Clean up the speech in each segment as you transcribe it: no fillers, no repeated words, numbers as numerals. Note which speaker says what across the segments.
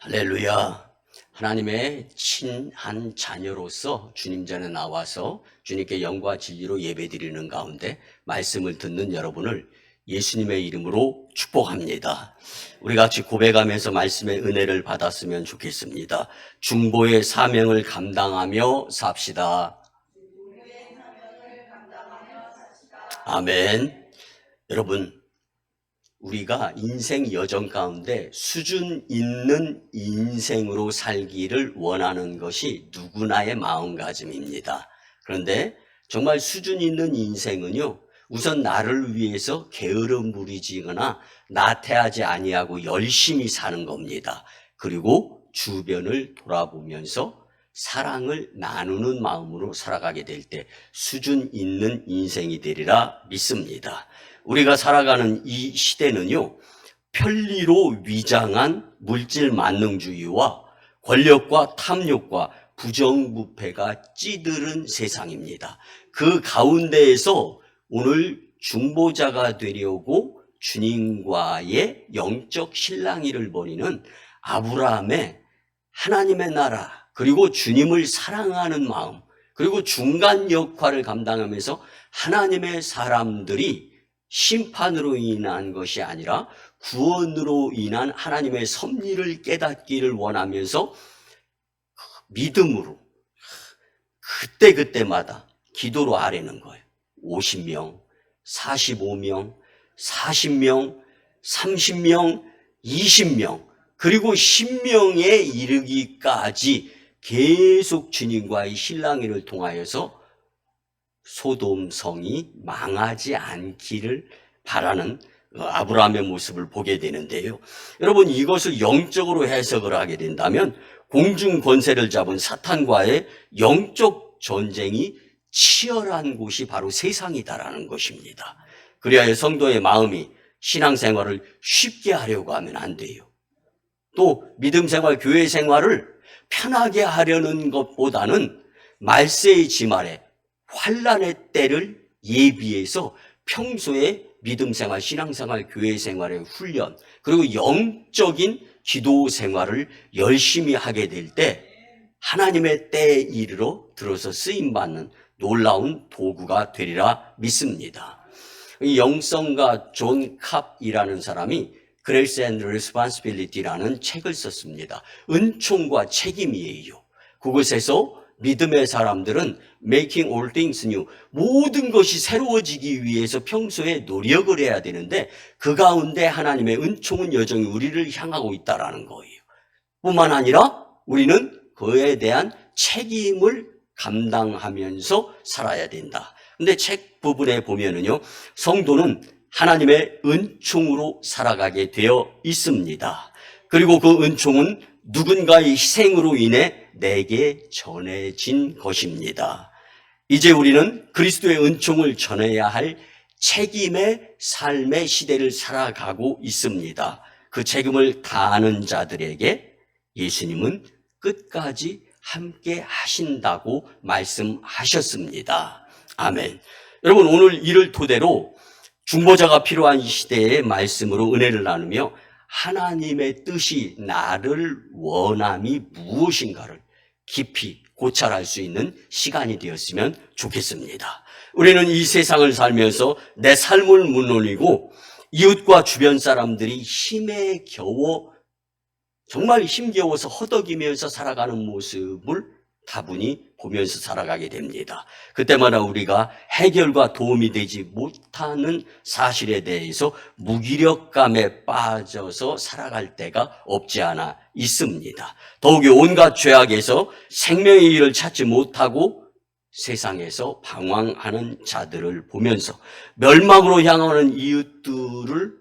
Speaker 1: 할렐루야. 하나님의 친한 자녀로서 주님 전에 나와서 주님께 영과 진리로 예배드리는 가운데 말씀을 듣는 여러분을 예수님의 이름으로 축복합니다. 우리 같이 고백하면서 말씀의 은혜를 받았으면 좋겠습니다. 중보의 사명을 감당하며 삽시다. 아멘. 여러분, 우리가 인생 여정 가운데 수준 있는 인생으로 살기를 원하는 것이 누구나의 마음가짐입니다. 그런데 정말 수준 있는 인생은요, 우선 나를 위해서 게으름 부리지거나 나태하지 아니하고 열심히 사는 겁니다. 그리고 주변을 돌아보면서 사랑을 나누는 마음으로 살아가게 될 때 수준 있는 인생이 되리라 믿습니다. 우리가 살아가는 이 시대는요, 편리로 위장한 물질 만능주의와 권력과 탐욕과 부정부패가 찌들은 세상입니다. 그 가운데에서 오늘 중보자가 되려고 주님과의 영적 실랑이를 벌이는 아브라함의 하나님의 나라, 그리고 주님을 사랑하는 마음, 그리고 중간 역할을 감당하면서 하나님의 사람들이 심판으로 인한 것이 아니라 구원으로 인한 하나님의 섭리를 깨닫기를 원하면서 믿음으로 그때그때마다 기도로 아뢰는 거예요. 50명, 45명, 40명, 30명, 20명, 그리고 10명에 이르기까지 계속 주님과의 실랑이를 통하여서 소돔성이 망하지 않기를 바라는 아브라함의 모습을 보게 되는데요. 여러분, 이것을 영적으로 해석을 하게 된다면 공중 권세를 잡은 사탄과의 영적 전쟁이 치열한 곳이 바로 세상이다라는 것입니다. 그래야 성도의 마음이 신앙생활을 쉽게 하려고 하면 안 돼요. 또 믿음생활, 교회생활을 편하게 하려는 것보다는 말세의 지말에 환난의 때를 예비해서 평소에 믿음생활, 신앙생활, 교회생활의 훈련, 그리고 영적인 기도생활을 열심히 하게 될 때 하나님의 때에 이르러 들어서 쓰임받는 놀라운 도구가 되리라 믿습니다. 이 영성가 존 캅이라는 사람이 Grace and Responsibility라는 책을 썼습니다. 은총과 책임이에요. 그곳에서 믿음의 사람들은 making all things new, 모든 것이 새로워지기 위해서 평소에 노력을 해야 되는데 그 가운데 하나님의 은총은 여전히 우리를 향하고 있다라는 거예요. 뿐만 아니라 우리는 그에 대한 책임을 감당하면서 살아야 된다. 근데 책 부분에 보면은요, 성도는 하나님의 은총으로 살아가게 되어 있습니다. 그리고 그 은총은 누군가의 희생으로 인해 내게 전해진 것입니다. 이제 우리는 그리스도의 은총을 전해야 할 책임의 삶의 시대를 살아가고 있습니다. 그 책임을 다하는 자들에게 예수님은 끝까지 함께 하신다고 말씀하셨습니다. 아멘. 여러분, 오늘 이를 토대로 중보자가 필요한 이 시대의 말씀으로 은혜를 나누며 하나님의 뜻이 나를 원함이 무엇인가를 깊이 고찰할 수 있는 시간이 되었으면 좋겠습니다. 우리는 이 세상을 살면서 내 삶을 무너뜨리고 이웃과 주변 사람들이 힘에 겨워, 정말 힘겨워서 허덕이면서 살아가는 모습을 다분히 보면서 살아가게 됩니다. 그때마다 우리가 해결과 도움이 되지 못하는 사실에 대해서 무기력감에 빠져서 살아갈 때가 없지 않아 있습니다. 더욱이 온갖 죄악에서 생명의 길을 찾지 못하고 세상에서 방황하는 자들을 보면서 멸망으로 향하는 이웃들을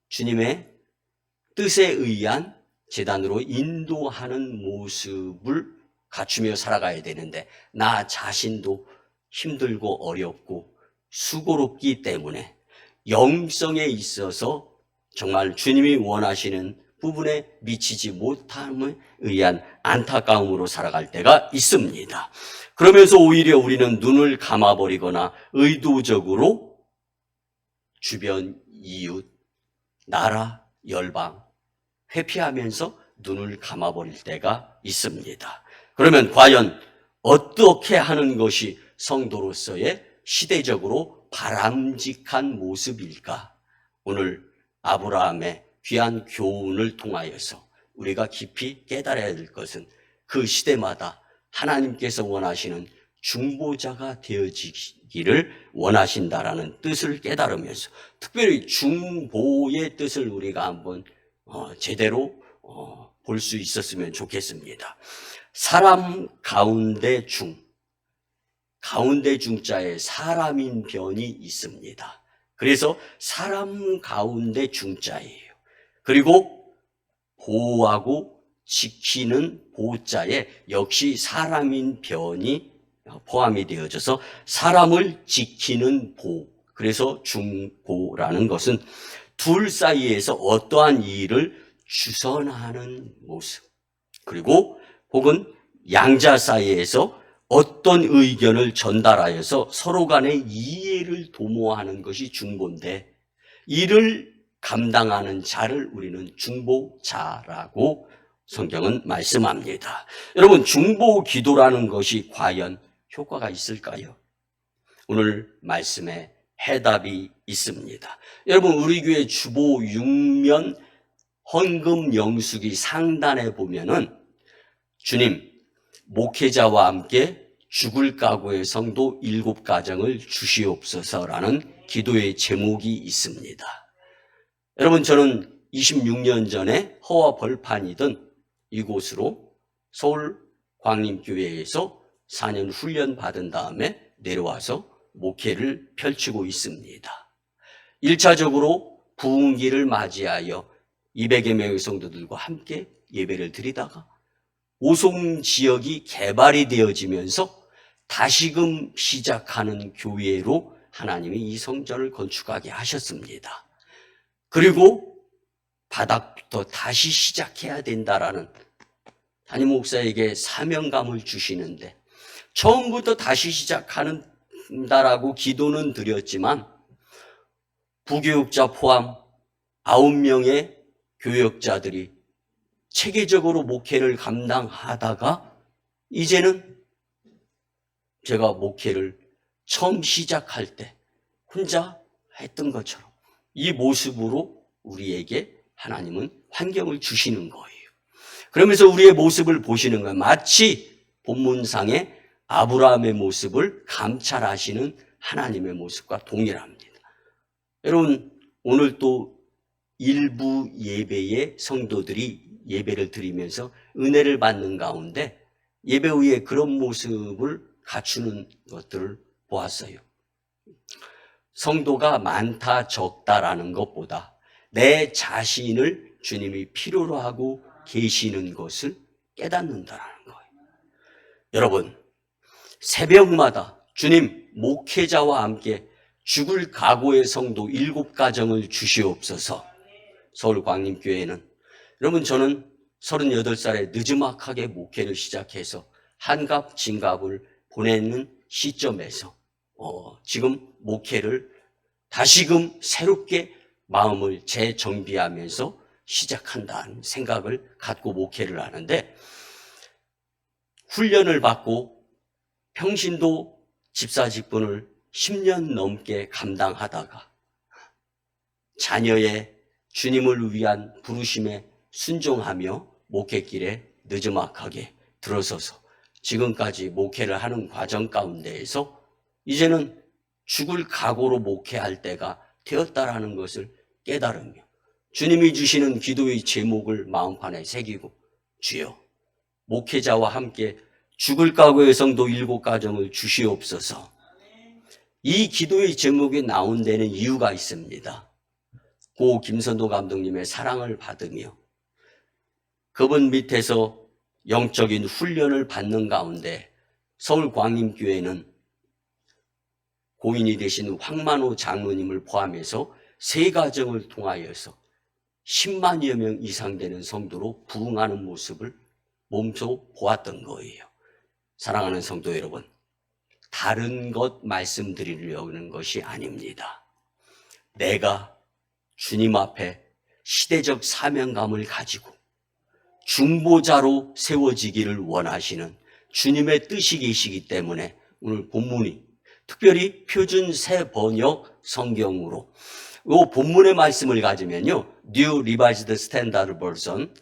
Speaker 1: 주님의 뜻에 의한 제단으로 인도하는 모습을 갖추며 살아가야 되는데 나 자신도 힘들고 어렵고 수고롭기 때문에 영성에 있어서 정말 주님이 원하시는 부분에 미치지 못함에 의한 안타까움으로 살아갈 때가 있습니다. 그러면서 오히려 우리는 눈을 감아버리거나 의도적으로 주변 이웃, 나라, 열방 회피하면서 눈을 감아버릴 때가 있습니다. 그러면 과연 어떻게 하는 것이 성도로서의 시대적으로 바람직한 모습일까? 오늘 아브라함의 귀한 교훈을 통하여서 우리가 깊이 깨달아야 될 것은 그 시대마다 하나님께서 원하시는 중보자가 되어지기를 원하신다라는 뜻을 깨달으면서 특별히 중보의 뜻을 우리가 한번 제대로 볼 수 있었으면 좋겠습니다. 사람 가운데 가운데 중자에 사람인 변이 있습니다. 그래서 사람 가운데 중자예요. 그리고 보호하고 지키는 보자에 역시 사람인 변이 포함이 되어져서 사람을 지키는 보, 그래서 중보라는 것은 둘 사이에서 어떠한 일을 주선하는 모습, 그리고 혹은 양자 사이에서 어떤 의견을 전달하여서 서로 간의 이해를 도모하는 것이 중보인데, 이를 감당하는 자를 우리는 중보자라고 성경은 말씀합니다. 여러분, 중보 기도라는 것이 과연 효과가 있을까요? 오늘 말씀에 해답이 있습니다. 여러분, 우리 교회 주보 6면 헌금 영수기 상단에 보면은 주님, 목회자와 함께 죽을 각오의 성도 7가정을 주시옵소서라는 기도의 제목이 있습니다. 여러분, 저는 26년 전에 허와 벌판이던 이곳으로 서울 광림교회에서 4년 훈련 받은 다음에 내려와서 목회를 펼치고 있습니다. 1차적으로 부흥기를 맞이하여 200여 명의 성도들과 함께 예배를 드리다가 오송 지역이 개발이 되어지면서 다시금 시작하는 교회로 하나님이 이 성전을 건축하게 하셨습니다. 그리고 바닥부터 다시 시작해야 된다라는 담임 목사에게 사명감을 주시는데 처음부터 다시 시작한다라고 기도는 드렸지만 부교육자 포함 9명의 교역자들이 체계적으로 목회를 감당하다가 이제는 제가 목회를 처음 시작할 때 혼자 했던 것처럼 이 모습으로 우리에게 하나님은 환경을 주시는 거예요. 그러면서 우리의 모습을 보시는 거예요. 마치 본문상의 아브라함의 모습을 감찰하시는 하나님의 모습과 동일합니다. 여러분, 오늘 또 일부 예배의 성도들이 예배를 드리면서 은혜를 받는 가운데 예배 후에 그런 모습을 갖추는 것들을 보았어요. 성도가 많다 적다라는 것보다 내 자신을 주님이 필요로 하고 계시는 것을 깨닫는다라는 거예요. 여러분, 새벽마다 주님, 목회자와 함께 죽을 각오의 성도 7가정을 주시옵소서. 서울 광림교회는, 여러분, 저는 38살에 늦지막하게 목회를 시작해서 한갑 진갑을 보내는 시점에서 지금 목회를 다시금 새롭게 마음을 재정비하면서 시작한다는 생각을 갖고 목회를 하는데, 훈련을 받고 평신도 집사 직분을 10년 넘게 감당하다가 자녀의 주님을 위한 부르심에 순종하며 목회길에 느지막하게 들어서서 지금까지 목회를 하는 과정 가운데에서 이제는 죽을 각오로 목회할 때가 되었다라는 것을 깨달으며 주님이 주시는 기도의 제목을 마음판에 새기고, 주여, 목회자와 함께 죽을 각오의 성도 7가정을 주시옵소서. 이 기도의 제목이 나온 데는 이유가 있습니다. 고 김선도 감독님의 사랑을 받으며 그분 밑에서 영적인 훈련을 받는 가운데 서울 광림교회는 고인이 되신 황만호 장로님을 포함해서 3가정을 통하여서 10만여 명 이상 되는 성도로 부흥하는 모습을 몸소 보았던 거예요. 사랑하는 성도 여러분, 다른 것 말씀드리려는 것이 아닙니다. 내가 주님 앞에 시대적 사명감을 가지고 중보자로 세워지기를 원하시는 주님의 뜻이 계시기 때문에 오늘 본문이 특별히 표준 새 번역 성경으로 이 본문의 말씀을 가지면요, New Revised Standard Version,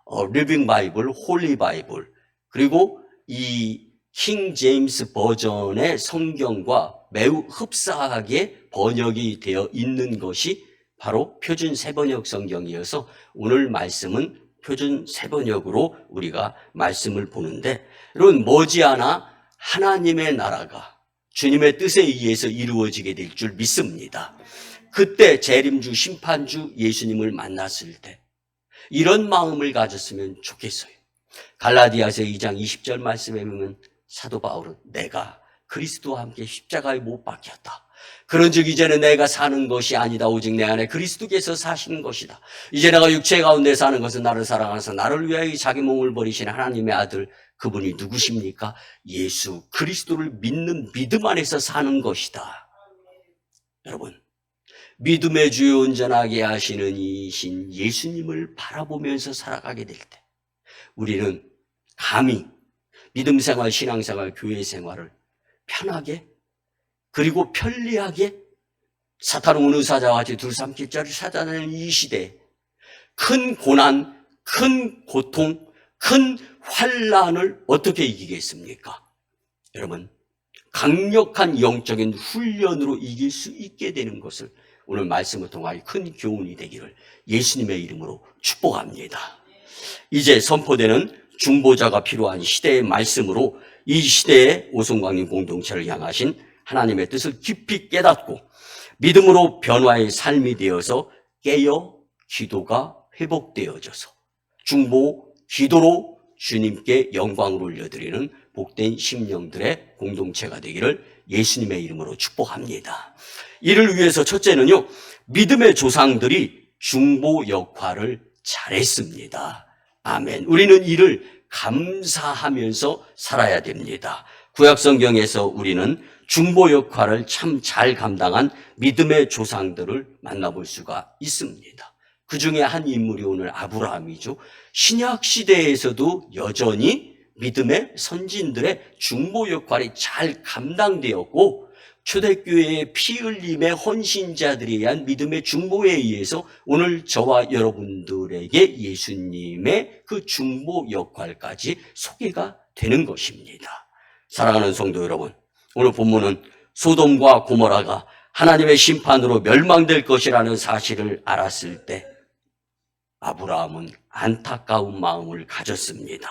Speaker 1: Living Bible, Holy Bible, 그리고 이 킹 제임스 버전의 성경과 매우 흡사하게 번역이 되어 있는 것이 바로 표준 새번역 성경이어서 오늘 말씀은 표준 새번역으로 우리가 말씀을 보는데, 여러분 머지않아 하나님의 나라가 주님의 뜻에 의해서 이루어지게 될 줄 믿습니다. 그때 재림주 심판주 예수님을 만났을 때 이런 마음을 가졌으면 좋겠어요. 갈라디아서 2장 20절 말씀에 보면 사도 바울은 내가 그리스도와 함께 십자가에 못 박혔다. 그런즉 이제는 내가 사는 것이 아니다. 오직 내 안에 그리스도께서 사시는 것이다. 이제 내가 육체 가운데 사는 것은 나를 사랑하사 나를 위하여 자기 몸을 버리신 하나님의 아들, 그분이 누구십니까? 예수 그리스도를 믿는 믿음 안에서 사는 것이다. 여러분, 믿음의 주요 온전하게 하시는 이신 예수님을 바라보면서 살아가게 될 때 우리는 감히 믿음 생활, 신앙 생활, 교회 생활을 편하게 그리고 편리하게 사탄은 어느 사자와 같이 둘삼킬자를 찾아내는 이 시대에 큰 고난, 큰 고통, 큰 환난을 어떻게 이기겠습니까? 여러분, 강력한 영적인 훈련으로 이길 수 있게 되는 것을 오늘 말씀을 통하여 큰 교훈이 되기를 예수님의 이름으로 축복합니다. 이제 선포되는 중보자가 필요한 시대의 말씀으로 이 시대의 오송광림 공동체를 향하신 하나님의 뜻을 깊이 깨닫고 믿음으로 변화의 삶이 되어서 깨어 기도가 회복되어져서 중보 기도로 주님께 영광을 올려드리는 복된 심령들의 공동체가 되기를 예수님의 이름으로 축복합니다. 이를 위해서 첫째는요, 믿음의 조상들이 중보 역할을 잘했습니다. 아멘. 우리는 이를 감사하면서 살아야 됩니다. 구약성경에서 우리는 중보 역할을 참 잘 감당한 믿음의 조상들을 만나볼 수가 있습니다. 그 중에 한 인물이 오늘 아브라함이죠. 신약 시대에서도 여전히 믿음의 선진들의 중보 역할이 잘 감당되었고, 초대교회의 피 흘림의 헌신자들에 의한 믿음의 중보에 의해서 오늘 저와 여러분들에게 예수님의 그 중보 역할까지 소개가 되는 것입니다. 사랑하는 성도 여러분, 오늘 본문은 소돔과 고모라가 하나님의 심판으로 멸망될 것이라는 사실을 알았을 때 아브라함은 안타까운 마음을 가졌습니다.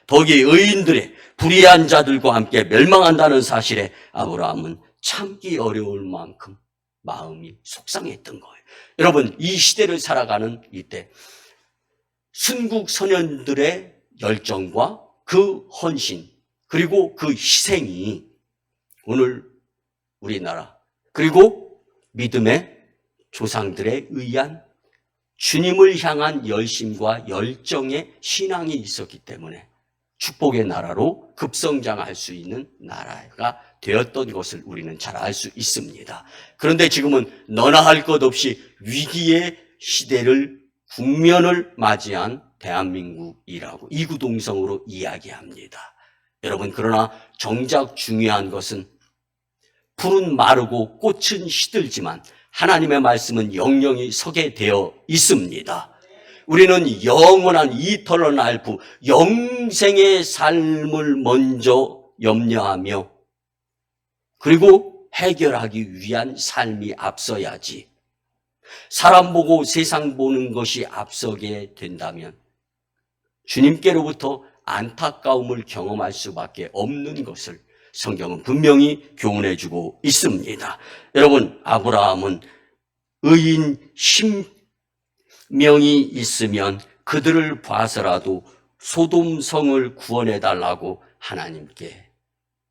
Speaker 1: 더욱이 의인들의 불의한 자들과 함께 멸망한다는 사실에 아브라함은 참기 어려울 만큼 마음이 속상했던 거예요. 여러분, 이 시대를 살아가는 이때 순국 선현들의 열정과 그 헌신 그리고 그 희생이 오늘 우리나라 그리고 믿음의 조상들에 의한 주님을 향한 열심과 열정의 신앙이 있었기 때문에 축복의 나라로 급성장할 수 있는 나라가 되었던 것을 우리는 잘 알 수 있습니다. 그런데 지금은 너나 할 것 없이 위기의 시대를 국면을 맞이한 대한민국이라고 이구동성으로 이야기합니다. 여러분, 그러나 정작 중요한 것은 풀은 마르고 꽃은 시들지만 하나님의 말씀은 영영이 서게 되어 있습니다. 우리는 영원한 이터널 라이프, 영생의 삶을 먼저 염려하며 그리고 해결하기 위한 삶이 앞서야지, 사람 보고 세상 보는 것이 앞서게 된다면 주님께로부터 안타까움을 경험할 수밖에 없는 것을 성경은 분명히 교훈해 주고 있습니다. 여러분, 아브라함은 의인 10명이 있으면 그들을 봐서라도 소돔성을 구원해 달라고 하나님께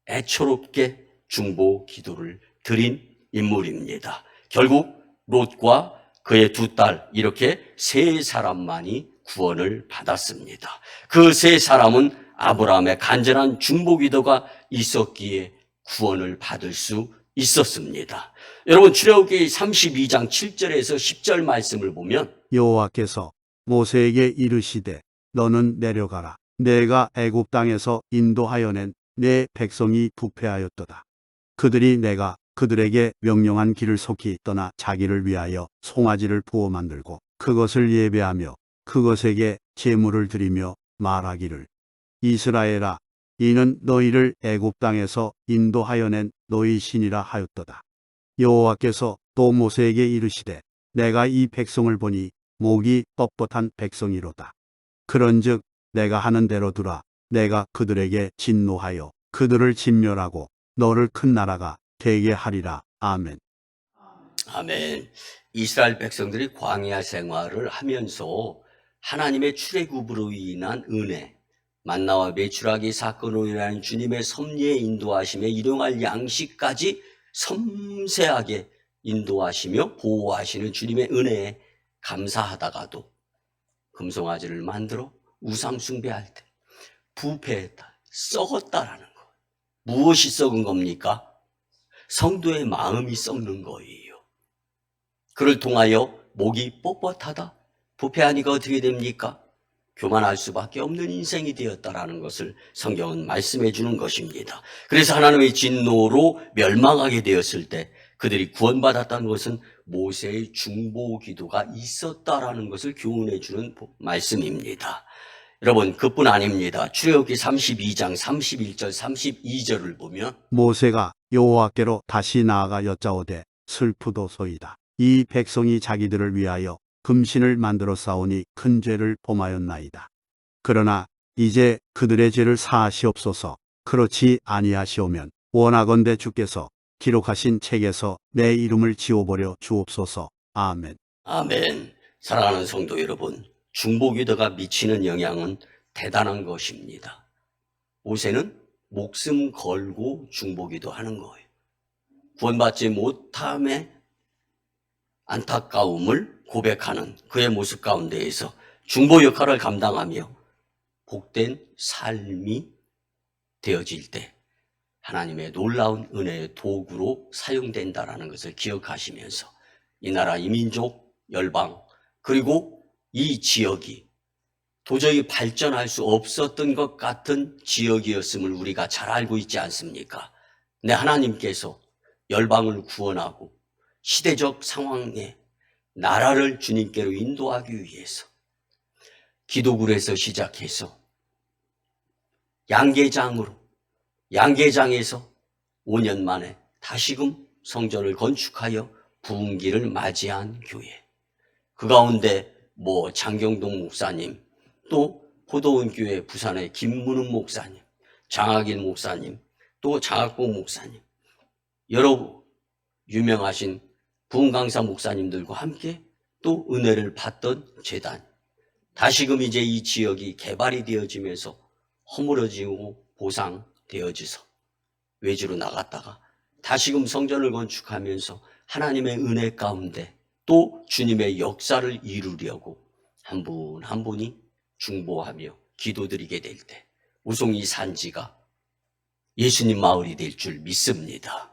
Speaker 1: 애처롭게 중보 기도를 드린 인물입니다. 결국 롯과 그의 두 딸, 이렇게 세 사람만이 구원을 받았습니다. 그 세 사람은 아브라함의 간절한 중보 기도가 있었기에 구원을 받을 수 있었습니다. 여러분, 출애굽기 32장 7절에서 10절 말씀을 보면
Speaker 2: 여호와께서 모세에게 이르시되 너는 내려가라. 내가 애굽 땅에서 인도하여 낸 내 백성이 부패하였도다. 그들이 내가 그들에게 명령한 길을 속히 떠나 자기를 위하여 송아지를 부어 만들고 그것을 예배하며 그것에게 제물을 드리며 말하기를 이스라엘아, 이는 너희를 애굽 땅에서 인도하여 낸 너희 신이라 하였도다. 여호와께서 또 모세에게 이르시되 내가 이 백성을 보니 목이 뻣뻣한 백성이로다. 그런즉 내가 하는 대로 두라. 내가 그들에게 진노하여 그들을 진멸하고 너를 큰 나라가 되게 하리라. 아멘.
Speaker 1: 아멘. 이스라엘 백성들이 광야 생활을 하면서 하나님의 출애굽으로 인한 은혜, 만나와 메추라기 사건으로 인한 주님의 섭리의 인도하심에 일용할 양식까지 섬세하게 인도하시며 보호하시는 주님의 은혜에 감사하다가도 금송아지를 만들어 우상 숭배할 때 부패했다, 썩었다라는 것. 무엇이 썩은 겁니까? 성도의 마음이 썩는 거예요. 그를 통하여 목이 뻣뻣하다, 부패하니까 어떻게 됩니까? 교만할 수밖에 없는 인생이 되었다라는 것을 성경은 말씀해 주는 것입니다. 그래서 하나님의 진노로 멸망하게 되었을 때 그들이 구원받았다는 것은 모세의 중보 기도가 있었다라는 것을 교훈해 주는 말씀입니다. 여러분, 그뿐 아닙니다. 출애굽기 32장 31절 32절을 보면
Speaker 2: 모세가 여호와께로 다시 나아가 여짜오되 슬프도소이다. 이 백성이 자기들을 위하여 금신을 만들어 싸우니 큰 죄를 범하였나이다. 그러나 이제 그들의 죄를 사하시옵소서. 그렇지 아니하시오면 원하건대 주께서 기록하신 책에서 내 이름을 지워버려 주옵소서. 아멘.
Speaker 1: 아멘. 사랑하는 성도 여러분, 중보기도가 미치는 영향은 대단한 것입니다. 모세는 목숨 걸고 중보기도 하는 거예요. 구원받지 못함의 안타까움을 고백하는 그의 모습 가운데에서 중보 역할을 감당하며 복된 삶이 되어질 때 하나님의 놀라운 은혜의 도구로 사용된다라는 것을 기억하시면서 이 나라, 이 민족, 열방, 그리고 이 지역이 도저히 발전할 수 없었던 것 같은 지역이었음을 우리가 잘 알고 있지 않습니까? 네, 하나님께서 열방을 구원하고 시대적 상황에 나라를 주님께로 인도하기 위해서 기도굴에서 시작해서 양계장에서 5년 만에 다시금 성전을 건축하여 부흥기를 맞이한 교회. 그 가운데 장경동 목사님, 또 포도원교회 부산의 김문은 목사님, 장학일 목사님, 또 장학봉 목사님, 여러 유명하신 부흥강사 목사님들과 함께 또 은혜를 받던 재단, 다시금 이제 이 지역이 개발이 되어지면서 허물어지고 보상되어져서 외지로 나갔다가 다시금 성전을 건축하면서 하나님의 은혜 가운데 또 주님의 역사를 이루려고 한 분 한 분이 중보하며 기도드리게 될 때 우송이 산지가 예수님 마을이 될 줄 믿습니다.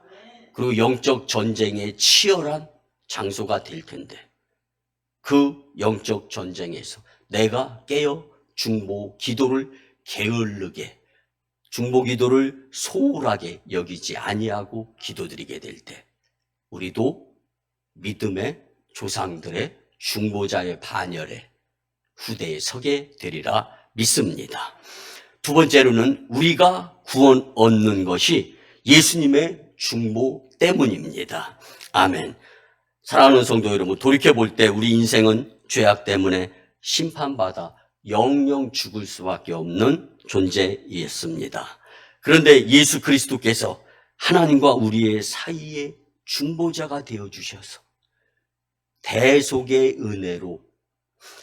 Speaker 1: 그리고 영적 전쟁의 치열한 장소가 될 텐데 그 영적 전쟁에서 내가 깨어 중보 기도를 게을르게, 중보 기도를 소홀하게 여기지 아니하고 기도드리게 될 때 우리도 믿음의 조상들의 중보자의 반열에 후대에 서게 되리라 믿습니다. 두 번째로는 우리가 구원 얻는 것이 예수님의 중보 때문입니다. 아멘. 사랑하는 성도 여러분, 돌이켜볼 때 우리 인생은 죄악 때문에 심판받아 영영 죽을 수밖에 없는 존재이었습니다. 그런데 예수 그리스도께서 하나님과 우리의 사이에 중보자가 되어주셔서 대속의 은혜로,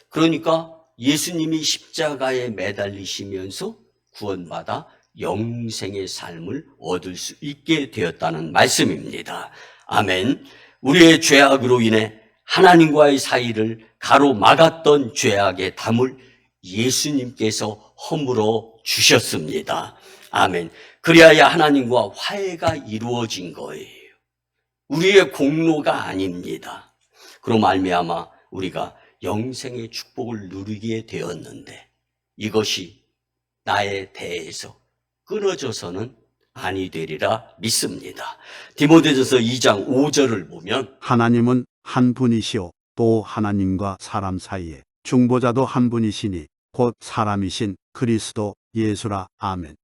Speaker 1: 그러니까 예수님이 십자가에 매달리시면서 구원받아 영생의 삶을 얻을 수 있게 되었다는 말씀입니다. 아멘. 우리의 죄악으로 인해 하나님과의 사이를 가로막았던 죄악의 담을 예수님께서 허물어 주셨습니다. 아멘. 그리하여 하나님과 화해가 이루어진 거예요. 우리의 공로가 아닙니다. 그로 말미암아 우리가 영생의 축복을 누리게 되었는데 이것이 나에 대해서 끊어져서는 아니 되리라 믿습니다. 디모데전서 2장 5절을 보면
Speaker 2: 하나님은 한 분이시오. 또 하나님과 사람 사이에 중보자도 한 분이시니 곧 사람이신 그리스도 예수라. 아멘.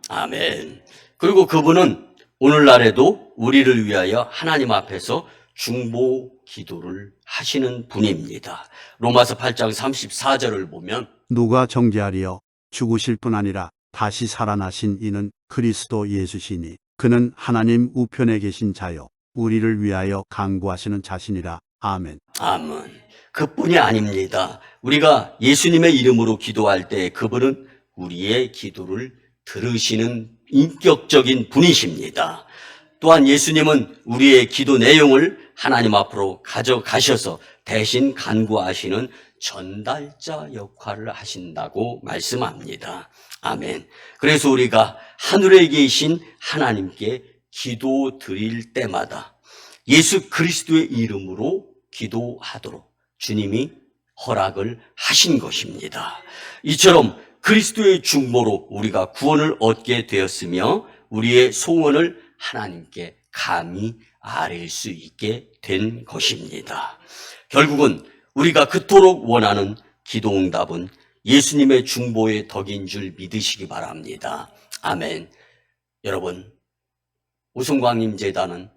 Speaker 1: 아멘. 그리고 그분은 오늘날에도 우리를 위하여 하나님 앞에서 중보 기도를 하시는 분입니다. 로마서 8장 34절을 보면
Speaker 2: 누가 정죄하리요? 죽으실 뿐 아니라 다시 살아나신 이는 그리스도 예수시니 그는 하나님 우편에 계신 자요 우리를 위하여 간구하시는 자신이라. 아멘.
Speaker 1: 아멘. 그뿐이 아닙니다. 우리가 예수님의 이름으로 기도할 때 그분은 우리의 기도를 들으시는 인격적인 분이십니다. 또한 예수님은 우리의 기도 내용을 하나님 앞으로 가져가셔서 대신 간구하시는 전달자 역할을 하신다고 말씀합니다. 아멘. 그래서 우리가 하늘에 계신 하나님께 기도 드릴 때마다 예수 그리스도의 이름으로 기도하도록 주님이 허락을 하신 것입니다. 이처럼 그리스도의 중보로 우리가 구원을 얻게 되었으며 우리의 소원을 하나님께 감히 아뢰 수 있게 된 것입니다. 결국은 우리가 그토록 원하는 기도응답은 예수님의 중보의 덕인 줄 믿으시기 바랍니다. 아멘. 여러분, 우승광림재단은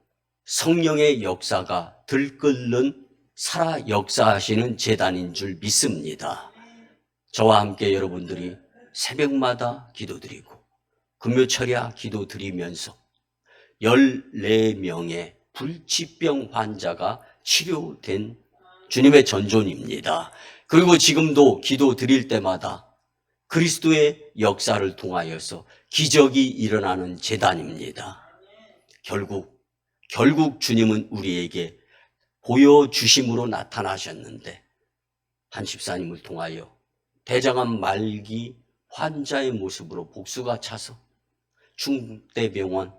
Speaker 1: 성령의 역사가 들끓는 살아 역사하시는 재단인 줄 믿습니다. 저와 함께 여러분들이 새벽마다 기도드리고 금요철야 기도드리면서 14명의 불치병 환자가 치료된 주님의 전존입니다. 그리고 지금도 기도 드릴 때마다 그리스도의 역사를 통하여서 기적이 일어나는 재단입니다. 결국 주님은 우리에게 보여주심으로 나타나셨는데 한 집사님을 통하여 대장암 말기 환자의 모습으로 복수가 차서 충북대병원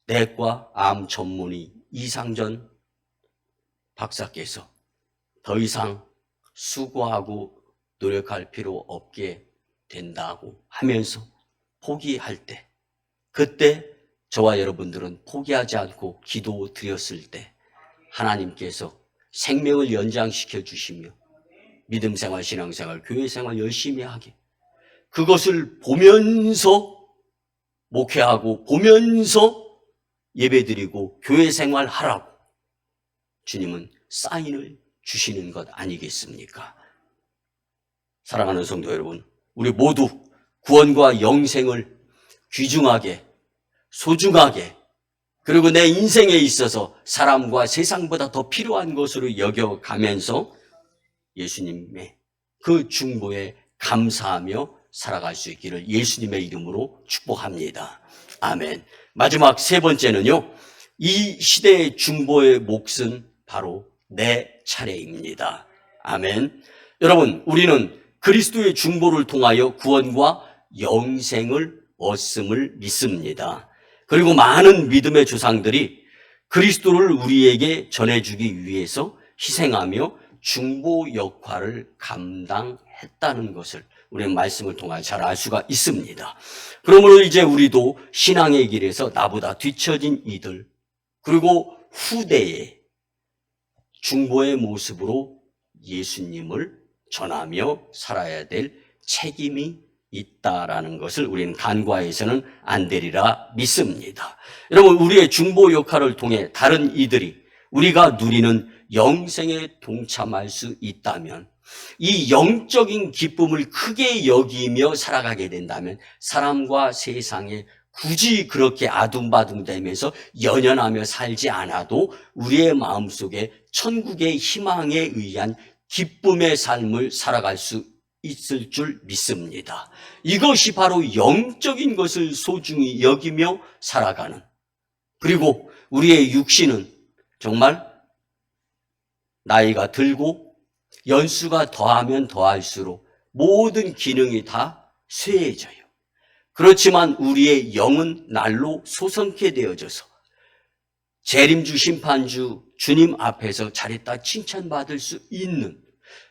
Speaker 1: 내과 암 전문의 이상전 박사께서 더 이상 수고하고 노력할 필요 없게 된다고 하면서 포기할 때, 그때 저와 여러분들은 포기하지 않고 기도 드렸을 때 하나님께서 생명을 연장시켜 주시며 믿음 생활, 신앙 생활, 교회 생활 열심히 하게, 그것을 보면서 목회하고 보면서 예배드리고 교회 생활 하라고 주님은 사인을 주시는 것 아니겠습니까? 사랑하는 성도 여러분, 우리 모두 구원과 영생을 귀중하게, 소중하게, 그리고 내 인생에 있어서 사람과 세상보다 더 필요한 것으로 여겨가면서 예수님의 그 중보에 감사하며 살아갈 수 있기를 예수님의 이름으로 축복합니다. 아멘. 마지막 세 번째는요, 이 시대의 중보의 몫은 바로 내 차례입니다. 아멘. 여러분, 우리는 그리스도의 중보를 통하여 구원과 영생을 얻음을 믿습니다. 그리고 많은 믿음의 조상들이 그리스도를 우리에게 전해주기 위해서 희생하며 중보 역할을 감당했다는 것을 우리는 말씀을 통해 잘 알 수가 있습니다. 그러므로 이제 우리도 신앙의 길에서 나보다 뒤처진 이들, 그리고 후대에 중보의 모습으로 예수님을 전하며 살아야 될 책임이 있다라는 것을 우리는 간과해서는 안 되리라 믿습니다. 여러분, 우리의 중보 역할을 통해 다른 이들이 우리가 누리는 영생에 동참할 수 있다면, 이 영적인 기쁨을 크게 여기며 살아가게 된다면 사람과 세상에 굳이 그렇게 아둥바둥대면서 연연하며 살지 않아도 우리의 마음속에 천국의 희망에 의한 기쁨의 삶을 살아갈 수 있을 줄 믿습니다. 이것이 바로 영적인 것을 소중히 여기며 살아가는, 그리고 우리의 육신은 정말 나이가 들고 연수가 더하면 더할수록 모든 기능이 다 쇠해져요. 그렇지만 우리의 영은 날로 소성케 되어져서 재림주 심판주 주님 앞에서 잘했다 칭찬받을 수 있는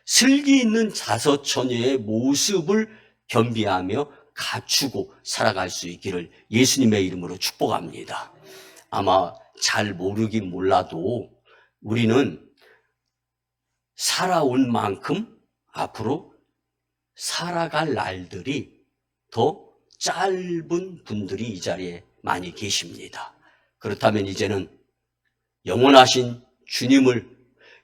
Speaker 1: 슬기 있는 자서처녀의 모습을 겸비하며 갖추고 살아갈 수 있기를 예수님의 이름으로 축복합니다. 아마 잘 모르긴 몰라도 우리는 살아온 만큼 앞으로 살아갈 날들이 더 짧은 분들이 이 자리에 많이 계십니다. 그렇다면 이제는 영원하신 주님을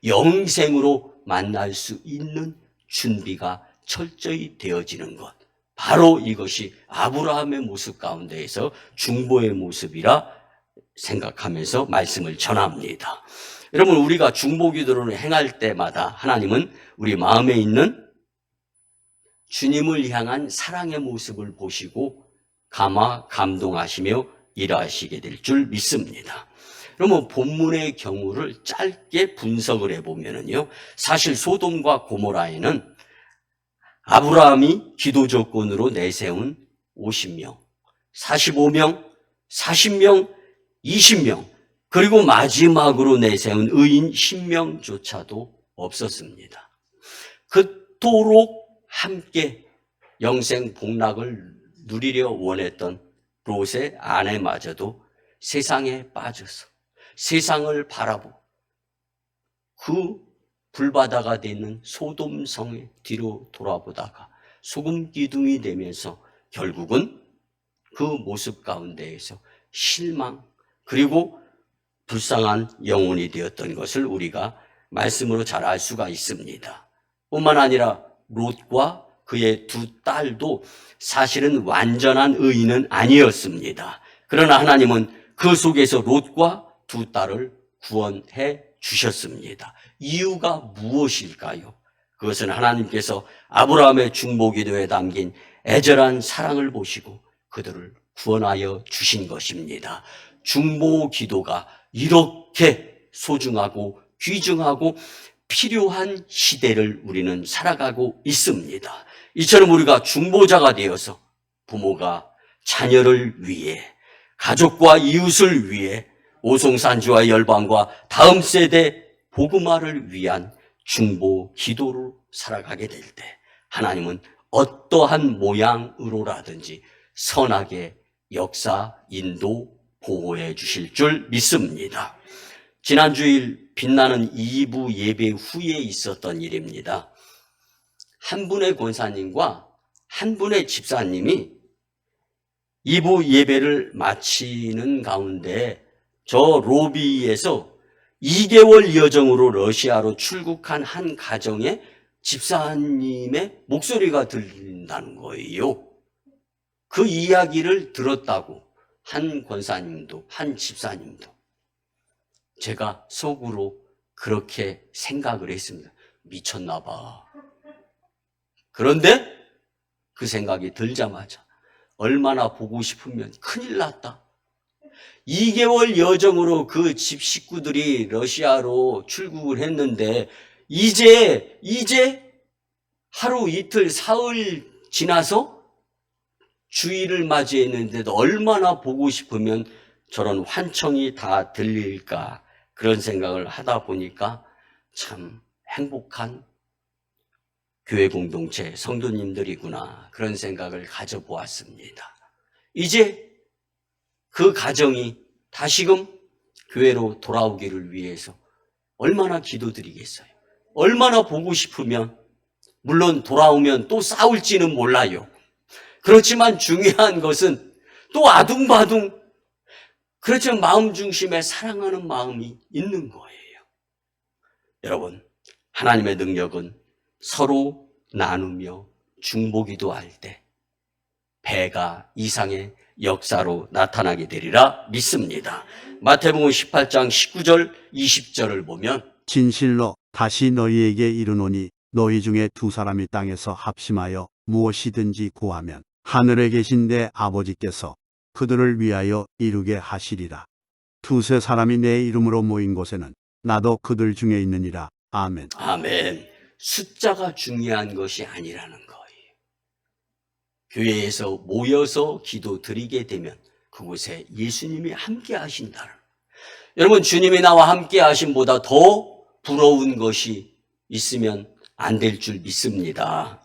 Speaker 1: 영생으로 만날 수 있는 준비가 철저히 되어지는 것, 바로 이것이 아브라함의 모습 가운데에서 중보의 모습이라 생각하면서 말씀을 전합니다. 여러분, 우리가 중보 기도를 행할 때마다 하나님은 우리 마음에 있는 주님을 향한 사랑의 모습을 보시고 감동하시며 일하시게 될 줄 믿습니다. 그러면 본문의 경우를 짧게 분석을 해보면요, 사실 소돔과 고모라에는 아브라함이 기도 조건으로 내세운 50명, 45명, 40명, 20명, 그리고 마지막으로 내세운 의인 10명조차도 없었습니다. 그토록 함께 영생 복락을 누리려 원했던 롯의 아내마저도 세상에 빠져서 세상을 바라보고 그 불바다가 되는 소돔성의 뒤로 돌아보다가 소금 기둥이 되면서 결국은 그 모습 가운데에서 실망 그리고 불쌍한 영혼이 되었던 것을 우리가 말씀으로 잘 알 수가 있습니다. 뿐만 아니라 롯과 그의 두 딸도 사실은 완전한 의인은 아니었습니다. 그러나 하나님은 그 속에서 롯과 두 딸을 구원해 주셨습니다. 이유가 무엇일까요? 그것은 하나님께서 아브라함의 중보기도에 담긴 애절한 사랑을 보시고 그들을 구원하여 주신 것입니다. 중보기도가 이렇게 소중하고 귀중하고 필요한 시대를 우리는 살아가고 있습니다. 이처럼 우리가 중보자가 되어서 부모가 자녀를 위해, 가족과 이웃을 위해, 오송산주와 열방과 다음 세대 복음화를 위한 중보 기도로 살아가게 될 때 하나님은 어떠한 모양으로라든지 선하게 역사, 인도, 보호해 주실 줄 믿습니다. 지난 주일 빛나는 2부 예배 후에 있었던 일입니다. 한 분의 권사님과 한 분의 집사님이 2부 예배를 마치는 가운데 저 로비에서 2개월 여정으로 러시아로 출국한 한 가정의 집사님의 목소리가 들린다는 거예요. 그 이야기를 들었다고 한 권사님도 한 집사님도 제가 속으로 그렇게 생각을 했습니다. 미쳤나 봐. 그런데 그 생각이 들자마자 얼마나 보고 싶으면 큰일 났다. 2개월 여정으로 그 집 식구들이 러시아로 출국을 했는데 이제 하루 이틀 사흘 지나서 주일을 맞이했는데도 얼마나 보고 싶으면 저런 환청이 다 들릴까 그런 생각을 하다 보니까 참 행복한 교회 공동체 성도님들이구나 그런 생각을 가져보았습니다. 이제 그 가정이 다시금 교회로 돌아오기를 위해서 얼마나 기도드리겠어요. 얼마나 보고 싶으면 물론 돌아오면 또 싸울지는 몰라요. 그렇지만 중요한 것은 또 아둥바둥 그렇지만 마음 중심에 사랑하는 마음이 있는 거예요. 여러분, 하나님의 능력은 서로 나누며 중보기도 할 때 배가 이상의 역사로 나타나게 되리라 믿습니다. 마태복음 18장 19절 20절을 보면
Speaker 2: 진실로 다시 너희에게 이르노니 너희 중에 두 사람이 땅에서 합심하여 무엇이든지 구하면 하늘에 계신 내 아버지께서 그들을 위하여 이루게 하시리라. 두세 사람이 내 이름으로 모인 곳에는 나도 그들 중에 있느니라. 아멘.
Speaker 1: 아멘. 숫자가 중요한 것이 아니라는 거예요. 교회에서 모여서 기도 드리게 되면 그곳에 예수님이 함께 하신다는. 여러분, 주님이 나와 함께 하심보다 더 부러운 것이 있으면 안 될 줄 믿습니다.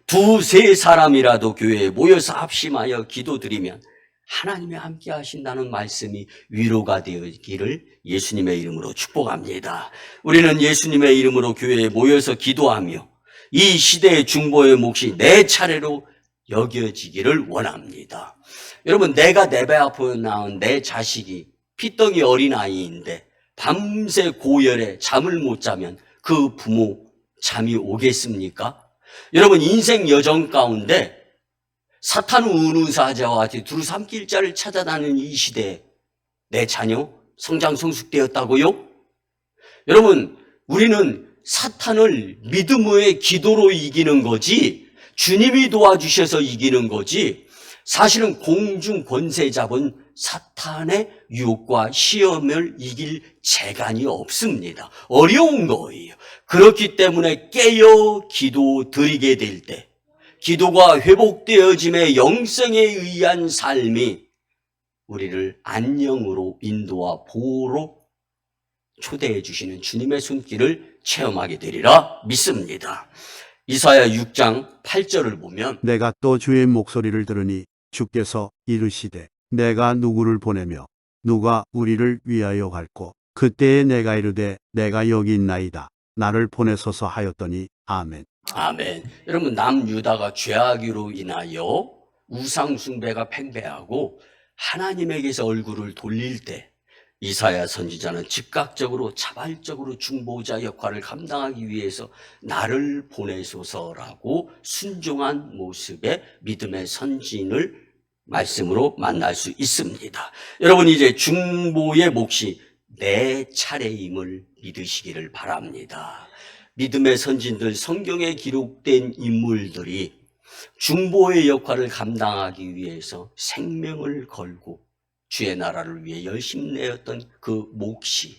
Speaker 1: 두세 사람이라도 교회에 모여서 합심하여 기도드리면 하나님이 함께 하신다는 말씀이 위로가 되기를 예수님의 이름으로 축복합니다. 우리는 예수님의 이름으로 교회에 모여서 기도하며 이 시대의 중보의 몫이 내 차례로 여겨지기를 원합니다. 여러분, 내가 내 배 아파 낳은 내 자식이 피덩이 어린아이인데 밤새 고열에 잠을 못 자면 그 부모 잠이 오겠습니까? 여러분, 인생 여정 가운데 사탄 운운사자와 같이 두루 삼킬 자를 찾아다니는 이 시대에 내 자녀 성장 성숙되었다고요? 여러분, 우리는 사탄을 믿음의 기도로 이기는 거지 주님이 도와주셔서 이기는 거지 사실은 공중 권세 잡은 사탄의 유혹과 시험을 이길 재간이 없습니다. 어려운 거예요. 그렇기 때문에 깨어 기도 드리게 될 때 기도가 회복되어짐의 영성에 의한 삶이 우리를 안녕으로 인도와 보호로 초대해 주시는 주님의 손길을 체험하게 되리라 믿습니다. 이사야 6장 8절을 보면
Speaker 2: 내가 또 주의 목소리를 들으니 주께서 이르시되 내가 누구를 보내며 누가 우리를 위하여 갈고 그때에 내가 이르되 내가 여기 있나이다 나를 보내소서 하였더니 아멘.
Speaker 1: 아멘. 여러분, 남유다가 죄악으로 인하여 우상 숭배가 팽배하고 하나님에게서 얼굴을 돌릴 때 이사야 선지자는 즉각적으로 자발적으로 중보자 역할을 감당하기 위해서 나를 보내소서라고 순종한 모습의 믿음의 선진을 말씀으로 만날 수 있습니다. 여러분, 이제 중보의 몫이 내 차례임을 믿으시기를 바랍니다. 믿음의 선진들, 성경에 기록된 인물들이 중보의 역할을 감당하기 위해서 생명을 걸고 주의 나라를 위해 열심 내었던 그 몫이,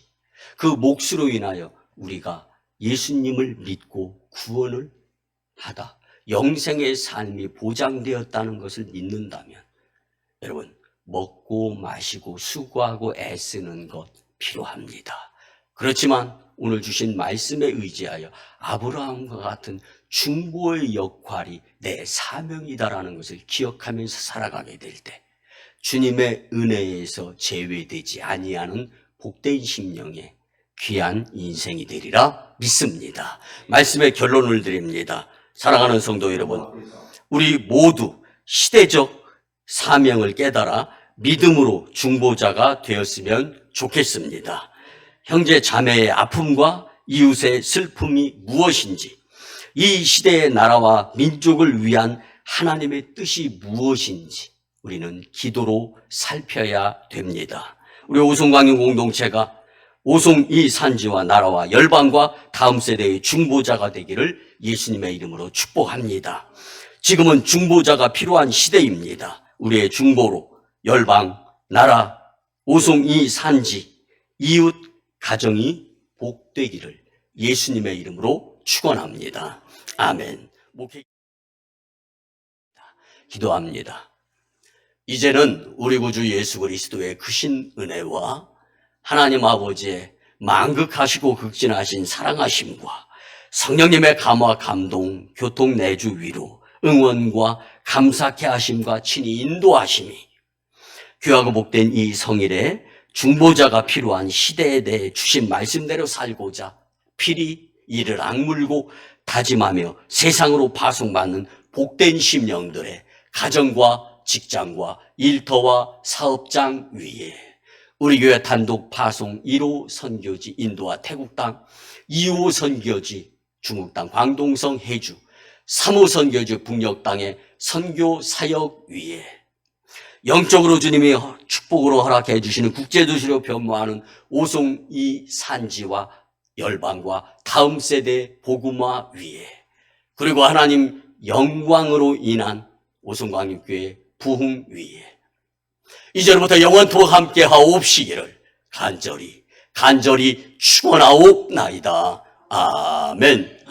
Speaker 1: 그 몫으로 인하여 우리가 예수님을 믿고 구원을 받아 영생의 삶이 보장되었다는 것을 믿는다면 여러분, 먹고 마시고 수고하고 애쓰는 것 필요합니다. 그렇지만 오늘 주신 말씀에 의지하여 아브라함과 같은 중보의 역할이 내 사명이다라는 것을 기억하면서 살아가게 될 때 주님의 은혜에서 제외되지 아니하는 복된 심령의 귀한 인생이 되리라 믿습니다. 말씀의 결론을 드립니다. 사랑하는 성도 여러분, 우리 모두 시대적 사명을 깨달아 믿음으로 중보자가 되었으면 좋겠습니다. 형제 자매의 아픔과 이웃의 슬픔이 무엇인지, 이 시대의 나라와 민족을 위한 하나님의 뜻이 무엇인지 우리는 기도로 살펴야 됩니다. 우리 오송광영 공동체가 오송 이 산지와 나라와 열방과 다음 세대의 중보자가 되기를 예수님의 이름으로 축복합니다. 지금은 중보자가 필요한 시대입니다. 우리의 중보로 열방, 나라, 오송 이 산지, 이웃, 가정이 복되기를 예수님의 이름으로 축원합니다. 아멘. 기도합니다. 이제는 우리 구주 예수 그리스도의 크신 은혜와 하나님 아버지의 만극하시고 극진하신 사랑하심과 성령님의 감화 감동, 교통 내주 위로, 응원과 감사케 하심과 친히 인도하심이 귀하고 복된 이 성일에 중보자가 필요한 시대에 대해 주신 말씀대로 살고자 필히 이를 악물고 다짐하며 세상으로 파송받는 복된 심령들의 가정과 직장과 일터와 사업장 위에 우리 교회 단독 파송 1호 선교지 인도와 태국 땅, 2호 선교지 중국 땅 광동성 해주, 3호 선교지 북녘 땅의 선교 사역 위에 영적으로 주님이 축복으로 허락해 주시는 국제도시로 변모하는 오송 이 산지와 열방과 다음 세대 복음화 위에 그리고 하나님 영광으로 인한 오송광역교회 부흥 위에 이제부터 영원토록 함께 하옵시기를 간절히 축원하옵나이다. 아멘.